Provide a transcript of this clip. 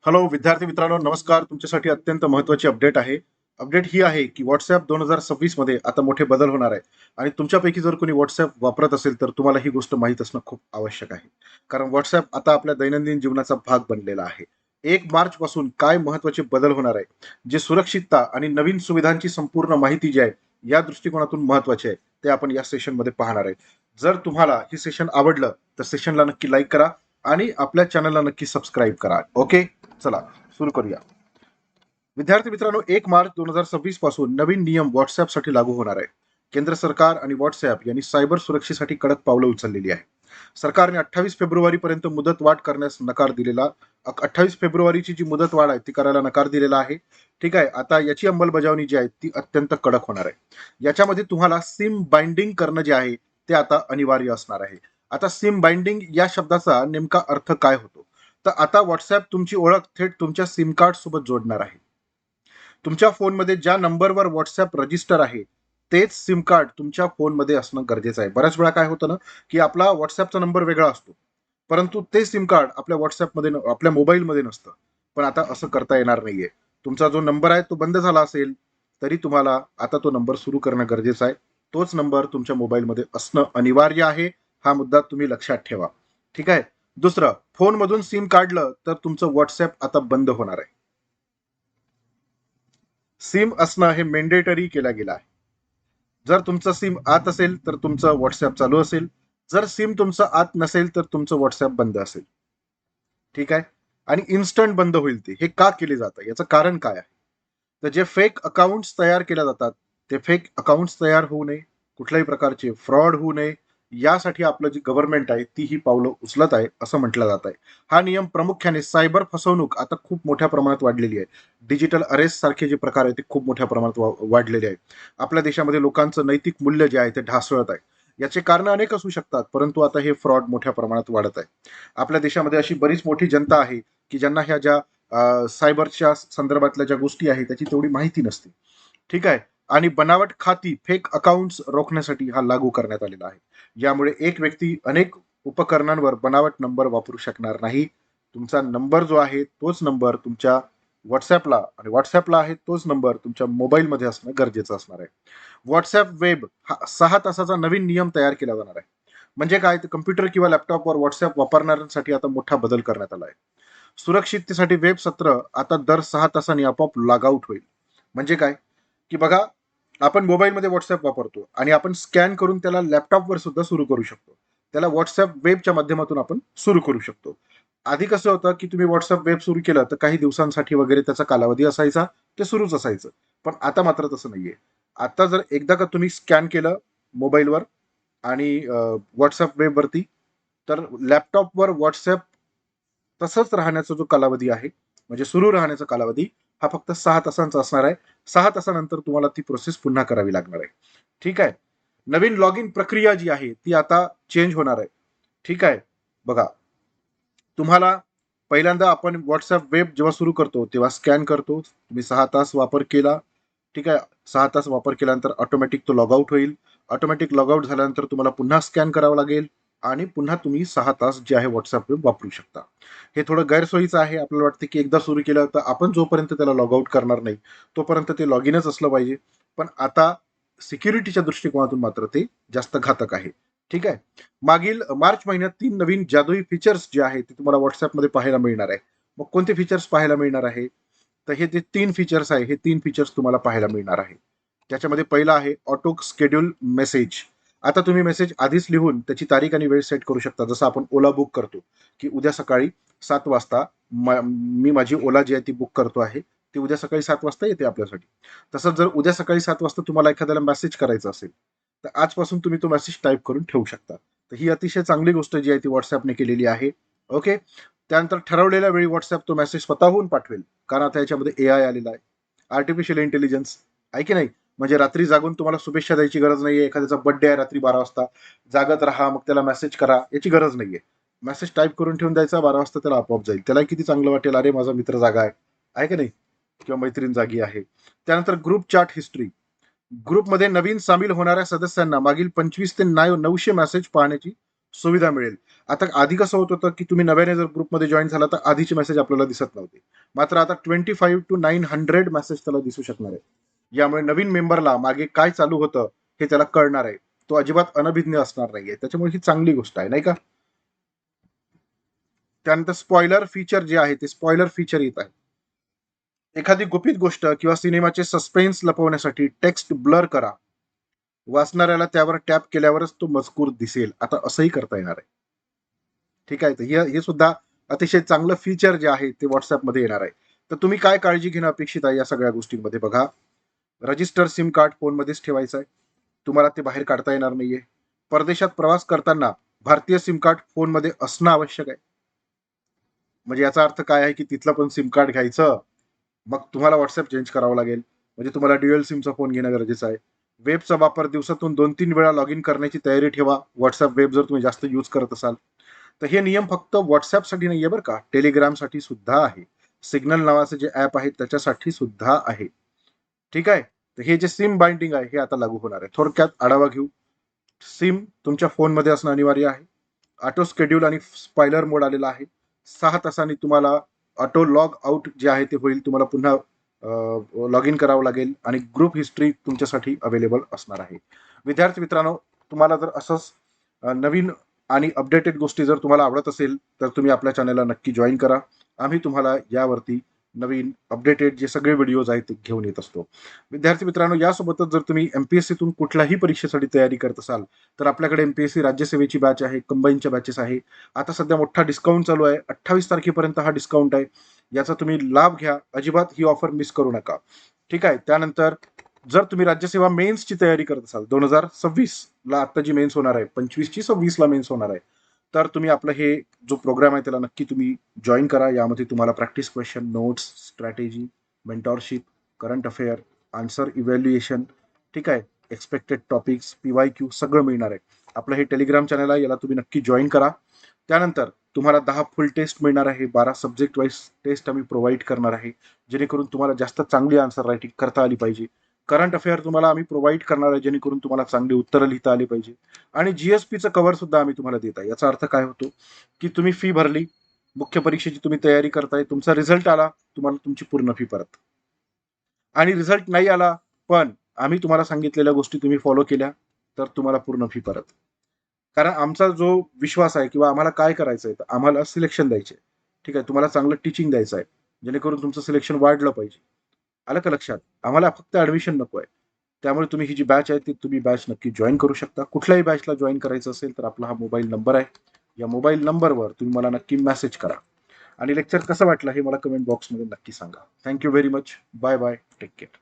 Hello विद्यार्थी मित्रांनो, नमस्कार. तुमच्यासाठी अत्यंत महत्त्वाची अपडेट आहे. अपडेट ही आहे की WhatsApp 2026 मध्ये आता मोठे बदल होणार आहे आणि तुमच्यापैकी जर कोणी WhatsApp वापरत असेल तर तुम्हाला ही गोष्ट माहीत असणं खूप आवश्यक आहे. कारण WhatsApp आता आपल्या दैनंदिन जीवनाचा भाग बनलेला आहे. 1 मार्च पासून काय महत्त्वाचे बदल होणार आहे, जे सुरक्षितता आणि नवीन सुविधांची संपूर्ण माहिती जी आहे, या दृष्टिकोनातून महत्त्वाचे आहे, ते आपण या सेशनमध्ये पाहणार आहे. जर तुम्हाला हे सेशन आवडलं तर सेशनला नक्की लाईक करा आणि आपल्या चॅनलला नक्की सबस्क्राईब करा. ओके, चला सुरू करूया. विद्यार्थी मित्रांनो, 1 मार्च 2026 पासून नवीन नियम व्हॉट्सअपसाठी लागू होणार आहे. केंद्र सरकार आणि व्हॉट्सअप यांनी सायबर सुरक्षेसाठी कडक पावलं उचललेली आहे. सरकारने 28 फेब्रुवारी पर्यंत मुदतवाढ करण्यास नकार दिलेला. 28 फेब्रुवारीची जी मुदतवाढ आहे ती करायला नकार दिलेला आहे. ठीक आहे, आता याची अंमलबजावणी जी आहे ती अत्यंत कडक होणार आहे. याच्यामध्ये तुम्हाला सिम बाइंडिंग करणं जे आहे ते आता अनिवार्य असणार आहे. आता सिम बाइंडिंग या शब्दाचा नेमका अर्थ काय होतो? तर आता व्हॉट्सअप तुमची ओळख थेट तुमच्या सिम कार्ड सोबत जोडणार आहे. तुमच्या फोनमध्ये ज्या नंबरवर व्हॉट्सअप रजिस्टर आहे तेच सिम कार्ड तुमच्या फोनमध्ये असणं गरजेचं आहे. बऱ्याच वेळा काय होतं ना, की आपला व्हॉट्सअपचा नंबर वेगळा असतो, परंतु ते सिम कार्ड आपल्या व्हॉट्सअपमध्ये आपल्या मोबाईलमध्ये नसतं. पण आता असं करता येणार नाहीये. तुमचा जो नंबर आहे तो बंद झाला असेल तरी तुम्हाला आता तो नंबर सुरू करणं गरजेचं आहे. तोच नंबर तुमच्या मोबाईलमध्ये असणं अनिवार्य आहे. हा मुद्दा तुम्ही लक्षात ठेवा. ठीक आहे. दुसरं, फोनमधून सिम काढलं तर तुमचं व्हॉट्सअप आता बंद होणार आहे. सिम असणं हे मेंडेटरी केलं गेलं आहे. जर तुमचं सिम आत असेल तर तुमचं व्हॉट्सअप चालू असेल. जर सिम तुमचं आत नसेल तर तुमचं व्हॉट्सअप बंद असेल. ठीक आहे. आणि इन्स्टंट बंद होईल ते. हे का केले जातं? याचं कारण काय आहे? तर जे फेक अकाउंट्स तयार केल्या जातात, ते फेक अकाउंट्स तयार होऊ नये, कुठल्याही प्रकारचे फ्रॉड होऊ नये, यासाठी आपलं जी गव्हर्नमेंट आहे ती ही पावलं उचलत आहे असं म्हटलं जात आहे. हा नियम प्रामुख्याने सायबर फसवणूक आता खूप मोठ्या प्रमाणात वाढलेली आहे. डिजिटल अरेस्ट सारखे जे प्रकार आहेत ते खूप मोठ्या प्रमाणात वाढलेले आहेत. आपल्या देशामध्ये लोकांचं नैतिक मूल्य जे आहे ते ढासळत आहे. याचे कारण अनेक असू शकतात, परंतु आता हे फ्रॉड मोठ्या प्रमाणात वाढत आहे. आपल्या देशामध्ये अशी बरीच मोठी जनता आहे की ज्यांना ह्या ज्या सायबरच्या संदर्भातल्या ज्या गोष्टी आहेत त्याची तेवढी माहिती नसते. ठीक आहे. आणि बनावट खाती, फेक अकाउंट्स रोखण्यासाठी हा लागू करण्यात आलेला आहे. यामुळे एक व्यक्ती अनेक उपकरणांवर बनावट नंबर वापरू शकणार नाही. तुमचा नंबर जो आहे तोच नंबर तुमच्या व्हॉट्सअपला आणि व्हॉट्सअपला आहे तोच नंबर तुमच्या मोबाईलमध्ये असणं गरजेचं असणार आहे. व्हॉट्सअप वेब हा 6 तासाचा नवीन नियम तयार केला जाणार आहे. म्हणजे काय, तर कम्प्युटर किंवा लॅपटॉपवर व्हॉट्सअप वापरणाऱ्यांसाठी आता मोठा बदल करण्यात आला आहे. सुरक्षिततेसाठी वेब सत्र आता दर 6 तासांनी आपोआप लॉग आउट होईल. म्हणजे काय, की बघा, आपण मोबाईलमध्ये व्हॉट्सअप वापरतो आणि आपण स्कॅन करून त्याला लॅपटॉपवर सुद्धा सुरू करू शकतो. त्याला व्हॉट्सअप वेबच्या माध्यमातून आपण सुरू करू शकतो. आधी कसं होतं, की तुम्ही व्हॉट्सअप वेब सुरू केलं तर काही दिवसांसाठी वगैरे त्याचा कालावधी असायचा, ते सुरूच असायचं. पण आता मात्र तसं नाहीये. आता जर एकदा का तुम्ही स्कॅन केलं मोबाईलवर आणि व्हॉट्सअप वेबवरती, तर लॅपटॉपवर व्हॉट्सअप तसंच राहण्याचा जो कालावधी आहे, म्हणजे सुरू राहण्याचा कालावधी, हा फक्त 6 तासांचा असणार आहे. 6 तासानंतर तुम्हाला ती प्रोसेस पुन्हा करावी लागणार आहे. ठीक आहे. नवीन लॉग इन प्रक्रिया जी आहे ती आता चेंज होणार आहे. ठीक आहे. बघा, तुम्हाला पहिल्यांदा आपण व्हॉट्सअप वेब जेव्हा सुरू करतो तेव्हा स्कॅन करतो. तुम्ही 6 तास वापर केला. ठीक आहे. 6 तास वापर केल्यानंतर ऑटोमॅटिक तो लॉग आउट होईल. ऑटोमॅटिक लॉग आउट झाल्यानंतर तुम्हाला पुन्हा स्कॅन करावं लागेल आणि पुन्हा तुम्ही 6 तास जे आहे व्हॉट्सअप वेब वापरू शकता. हे थोडं गैरसोयीचं आहे. आपल्याला वाटतं की एकदा सुरू केलं तर आपण जोपर्यंत त्याला लॉग आउट करणार नाही तोपर्यंत ते लॉग इनच असलं पाहिजे. पण आता सिक्युरिटीच्या दृष्टिकोनातून मात्र ते जास्त घातक आहे. ठीक आहे. मागील मार्च महिन्यात 3 नवीन जादुई फीचर्स जे आहेत ते तुम्हाला व्हॉट्सअपमध्ये पाहायला मिळणार आहे. मग कोणते फीचर्स पाहायला मिळणार आहे? तर हे ते 3 फीचर्स आहे. हे 3 फीचर्स तुम्हाला पाहायला मिळणार आहे. त्याच्यामध्ये पहिला आहे ऑटो स्केड्यूल मेसेज. आता तुम्ही मेसेज आधीच लिहून त्याची तारीख आणि वेळ सेट करू शकता. जसं आपण ओला बुक करतो, की उद्या सकाळी 7 वाजता मी माझी ओला जी आहे ती बुक करतो आहे. ती उद्या सकाळी 7 वाजता येते आपल्यासाठी. तसंच जर उद्या सकाळी 7 वाजता तुम्हाला एखाद्याला मेसेज करायचा असेल, तर आजपासून तुम्ही तो मेसेज टाईप करून ठेवू शकता. तर ही अतिशय चांगली गोष्ट जी आहे ती व्हॉट्सअपने केलेली आहे. ओके. त्यानंतर ठरवलेल्या वेळी व्हॉट्सअप तो मेसेज स्वतःहून पाठवेल. कारण आता याच्यामध्ये एआय आलेला आहे. आर्टिफिशियल इंटेलिजन्स आहे की नाही? म्हणजे रात्री जागून तुम्हाला शुभेच्छा द्यायची गरज नाहीये. एखाद्याचा बर्थडे आहे रात्री 12 वाजता, जागत राहा, मग त्याला मेसेज करा, याची गरज नाहीये. मेसेज टाईप करून ठेवून द्यायचा, 12 वाजता त्याला आपोआप जाईल. त्याला किती चांगलं वाटेल, अरे माझा मित्र जागा आहे की नाही? किंवा मैत्रीण जागी आहे. त्यानंतर ग्रुप चॅट हिस्ट्री. ग्रुपमध्ये नवीन सामील होणाऱ्या सदस्यांना मागील 25 ते 900 मेसेज पाहण्याची सुविधा मिळेल. आता आधी कसं होत होतं, की तुम्ही नव्याने जर ग्रुपमध्ये जॉईन झाला तर आधीचे मेसेज आपल्याला दिसत नव्हते. मात्र आता 25 to 900 मेसेज त्याला दिसू शकणार आहे. यामुळे नवीन मेंबरला मागे काय चालू होतं हे त्याला कळणार आहे. तो अजिबात अनभिज्ञ असणार नाहीये. त्याच्यामुळे ही चांगली गोष्ट आहे, नाही का? त्यानंतर स्पॉइलर फीचर जे आहे ते स्पॉइलर फीचर येत आहे. एखादी गुपित गोष्ट किंवा सिनेमाचे सस्पेन्स लपवण्यासाठी टेक्स्ट ब्लर करा. वाचणाऱ्याला त्यावर टॅप केल्यावरच तो मजकूर दिसेल. आता असंही करता येणार आहे. ठीक आहे. तर हे सुद्धा अतिशय चांगलं फीचर जे आहे ते व्हॉट्सअपमध्ये येणार आहे. तर तुम्ही काय काळजी घेणं अपेक्षित आहे या सगळ्या गोष्टींमध्ये बघा. रजिस्टर सिम कार्ड फोनमध्येच ठेवायचं आहे. तुम्हाला ते बाहेर काढता येणार नाहीये. परदेशात प्रवास करताना भारतीय सिम कार्ड फोनमध्ये असणं आवश्यक आहे. म्हणजे याचा अर्थ काय आहे की तिथलं पण सिम कार्ड घ्यायचं, मग तुम्हाला व्हॉट्सअप चेंज करावं लागेल. म्हणजे तुम्हाला ड्युअल सिमचा फोन घेणं गरजेचं आहे. वेबचा वापर दिवसातून 2-3 वेळा लॉग इन करण्याची तयारी ठेवा. व्हॉट्सअप वेब जर तुम्ही जास्त यूज करत असाल. तर हे नियम फक्त व्हॉट्सअपसाठी नाहीये बरं का, टेलिग्रामसाठी सुद्धा आहे. सिग्नल नावाचं जे ऍप आहे त्याच्यासाठी सुद्धा आहे. ठीक आहे. तर हे जे सिम बाइंडिंग आहे हे आता लागू होणार आहे. थोडक्यात आढावा घेऊ. सिम तुमच्या फोनमध्ये असणं अनिवार्य आहे. ऑटो स्केड्यूल आणि स्पॉइलर मोड आलेला आहे. 6 तासांनी तुम्हाला ऑटो लॉग आउट जे आहे ते होईल. तुम्हाला पुन्हा लॉग इन करावं लागेल आणि ग्रुप हिस्ट्री तुमच्यासाठी अवेलेबल असणार आहे. विद्यार्थी मित्रांनो, तुम्हाला जर असंच नवीन आणि अपडेटेड गोष्टी जर तुम्हाला आवडत असेल तर तुम्ही आपल्या चॅनलला नक्की जॉईन करा. आम्ही तुम्हाला यावरती नवीन अपडेटेड जे सगळे व्हिडिओज आहेत ते घेऊन येत असतो. विद्यार्थी मित्रांनो, यासोबतच जर तुम्ही एमपीएससीतून कुठल्याही परीक्षेसाठी तयारी करत असाल तर आपल्याकडे एमपीएससी राज्यसेवेची बॅच आहे, कंबाईनच्या बॅचेस आहे. आता सध्या मोठा डिस्काउंट चालू आहे. 28 तारखेपर्यंत हा डिस्काउंट आहे. याचा तुम्ही लाभ घ्या. अजिबात ही ऑफर मिस करू नका. ठीक आहे. त्यानंतर जर तुम्ही राज्यसेवा मेन्सची तयारी करत असाल 2026 ला, आता जी मेन्स होणार आहे, 25 ची 26 ला मेन्स होणार आहे, तर तुम्ही आपलं हे जो प्रोग्राम आहे त्याला नक्की तुम्ही जॉईन करा. यामध्ये तुम्हाला practice question, notes, strategy, mentorship, current affair, answer evaluation, ठीक आहे, एक्सपेक्टेड टॉपिक्स, PYQ सगळं मिळणार आहे. आपलं हे टेलिग्राम चॅनल आहे, याला तुम्ही नक्की जॉईन करा. त्यानंतर तुम्हाला 10 फुल टेस्ट मिळणार आहे. 12 सब्जेक्ट वाईज टेस्ट आम्ही प्रोव्हाइड करणार आहे, जेणेकरून तुम्हाला जास्त चांगली आन्सर रायटिंग करता आली पाहिजे. करंट अफेअर तुम्हाला आम्ही प्रोव्हाइड करणार आहे, जेणेकरून तुम्हाला चांगली उत्तरं लिहिता आली पाहिजे. आणि जीएसपीचं कव्हर सुद्धा आम्ही तुम्हाला देत आहे. याचा अर्थ काय होतो की तुम्ही फी भरली, मुख्य परीक्षेची तुम्ही तयारी करताय, तुमचा रिझल्ट आला, तुम्हाला तुमची पूर्ण फी परत. आणि रिझल्ट नाही आला, पण आम्ही तुम्हाला सांगितलेल्या गोष्टी तुम्ही फॉलो केल्या, तर तुम्हाला पूर्ण फी परत. कारण आमचा जो विश्वास आहे किंवा आम्हाला काय करायचं आहे, तर आम्हाला सिलेक्शन द्यायचे. ठीक आहे. तुम्हाला चांगलं टीचिंग द्यायचं आहे, जेणेकरून तुमचं सिलेक्शन वाढलं पाहिजे. आलं का लक्षात? आम्हाला फक्त ऍडमिशन नको आहे. त्यामुळे तुम्ही ही जी बॅच आहे ती तुम्ही बॅच नक्की जॉईन करू शकता. कुठल्याही बॅचला जॉईन करायचं असेल तर आपला हा मोबाईल नंबर आहे. या मोबाईल नंबरवर तुम्ही मला नक्की मेसेज करा. आणि लेक्चर कसं वाटलं हे मला कमेंट बॉक्समध्ये नक्की सांगा. Thank you very much. Bye bye. Take care.